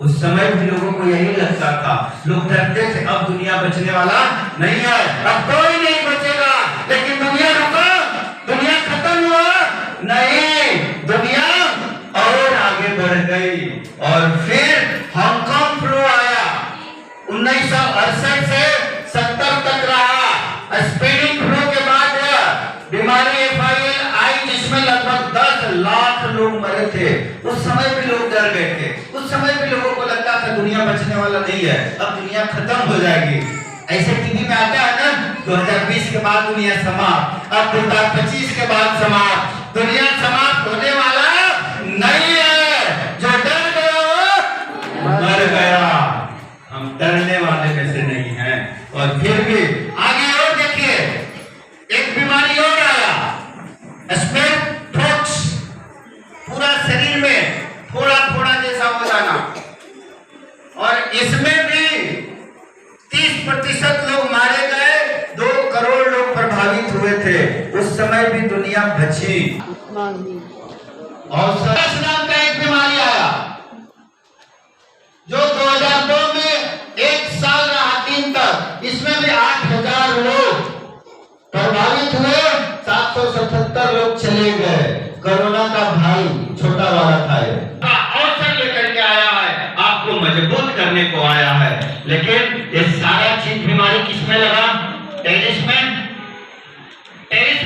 उस समय भी लोगों को यही लगता था, लोग डरते थे अब दुनिया बचने वाला नहीं है, अब कोई नहीं बचेगा। लेकिन दुनिया रुका, दुनिया खत्म हुआ नहीं, दुनिया और आगे बढ़ गई। और फिर हांगकांग फ्लू आया, 1968 से 70 तक रहा। स्पेनिश फ्लू के बाद बीमारी FIL आई, जिसमें लगभग 10 लाख लोग मरे थे। उस समय भी लोग डर गए थे, उस समय भी लोगों को लगता था दुनिया बचने वाला नहीं है, अब दुनिया खत्म हो जाएगी। ऐसे टीवी में आता है ना, 2020 के बाद दुनिया समाप्त, अब 2025 के बाद समाप्त। दुनिया समाप्त होने वाला नहीं है, जो डर गया मर गया। हम डरने वाले में से नहीं हैं। और फिर भी आगे और देखिए, एक बीमारी और आया, स्मेटोक्स, पूरा शरीर में थोड़ा थोड़ा जैसा हो जाना। और इसमें भी 30% लोग मारे गए, 2 करोड़ लोग प्रभावित हुए थे। उस समय भी दुनिया बची। और SARS नाम का एक बीमारी आया, जो 2002 में 1 साल रहा 3 तक। इसमें भी 8,000 लोग प्रभावित हुए, 777 लोग चले गए। कोरोना का भाई छोटा वाला था, अवसर लेकर के आया है, आपको मजबूत करने को आया है। लेकिन ये सारा चीज बीमारी किसमें लगा? टेरिस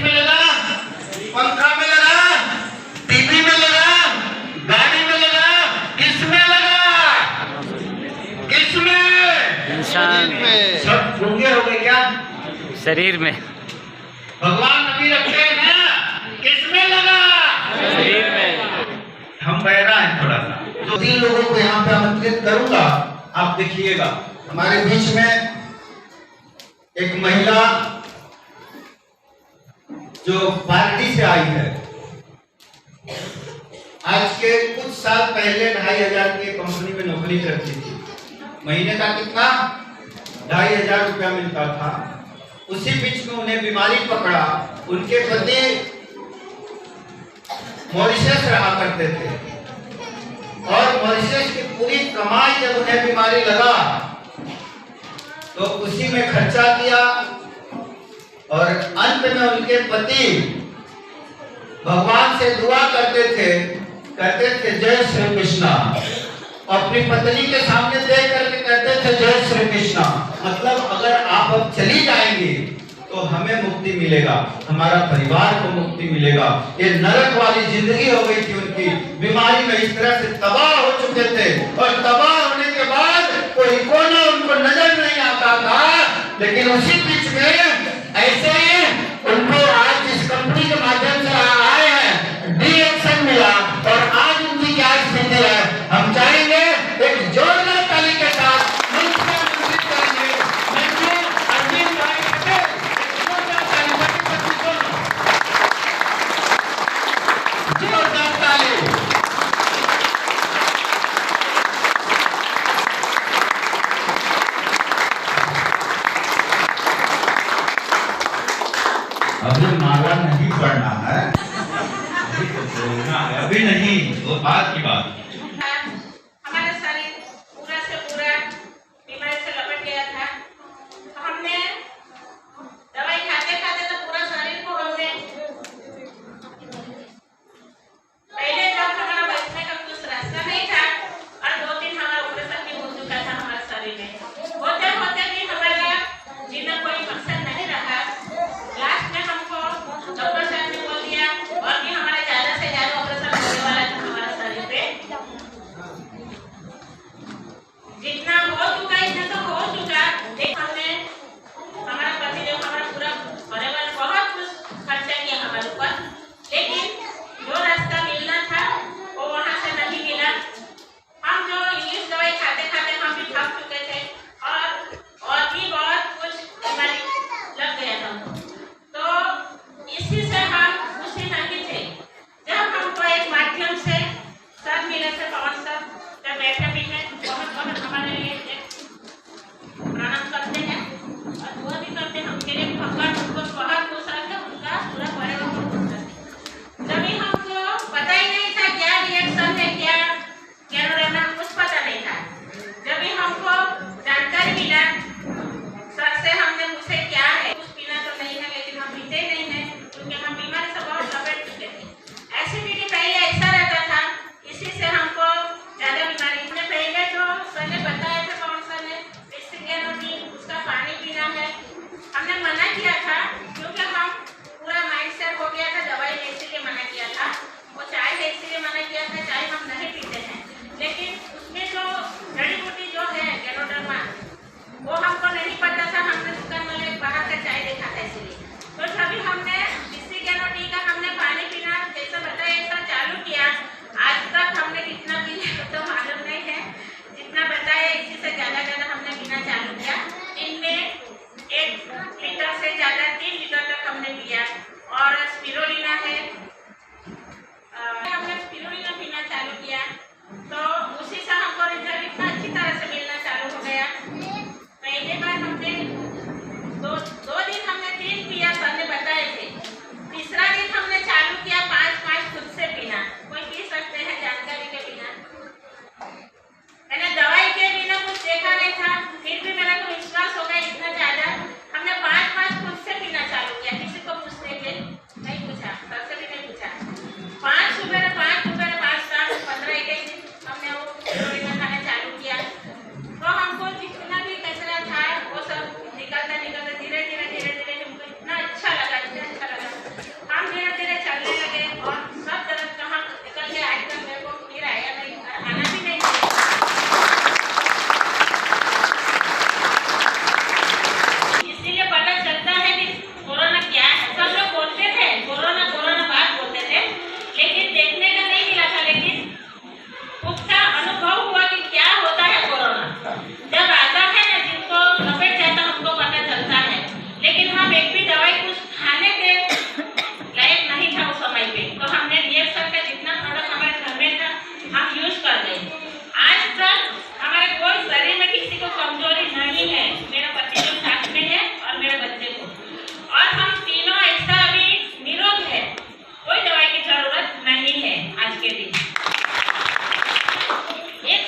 में लगा, पंखा में लगा, टीवी में लगा, गाड़ी में लगा, किसमें लगा? किसमें? इंसान में। सब गूंगे हो गए क्या? शरीर में। भगवान अभी रखे हैं ना, किसमें लगा? शरीर में। हम बहरा हैं थोड़ा सा, 2-3 लोगों को यहाँ पे आमंत्रित करूंगा, आप देखिएगा। हमारे बीच में एक महिला जो पार्टी से आई है, आज के कुछ साल पहले 2,500 की कंपनी में नौकरी करती थी। महीने का कितना? 2,500 रुपया मिलता था। उसी बीच में उन्हें बीमारी पकड़ा। उनके पति मॉरिशस रहा करते थे, और मॉरिशस की पूरी कमाई जब उन्हें बीमारी लगा तो उसी में खर्चा किया। और अंत में उनके पति भगवान से दुआ करते थे जय श्री कृष्णा। अपनी पत्नी के सामने देख करके कहते थे जय श्री कृष्णा, मतलब अगर आप अब चली जाएंगी तो हमें मुक्ति मिलेगा, हमारा परिवार को मुक्ति मिलेगा। ये नरक वाली जिंदगी हो गई थी उनकी, बीमारी में इस तरह से तबाह हो चुके थे। और तबाह होने के बाद कोई कोना उनको नजर नहीं आता था। लेकिन उसी बीच में ऐसे ही उनको आज इस कंपनी के माध्यम से आए हैं, डी-एक्शन मिला, और आज उनकी क्या स्थिति है हम चाहेंगे एक जोरदार ताली के साथ अभी माला नहीं पढ़ना है, अभी तो बोलना है, अभी नहीं, वो बात की बात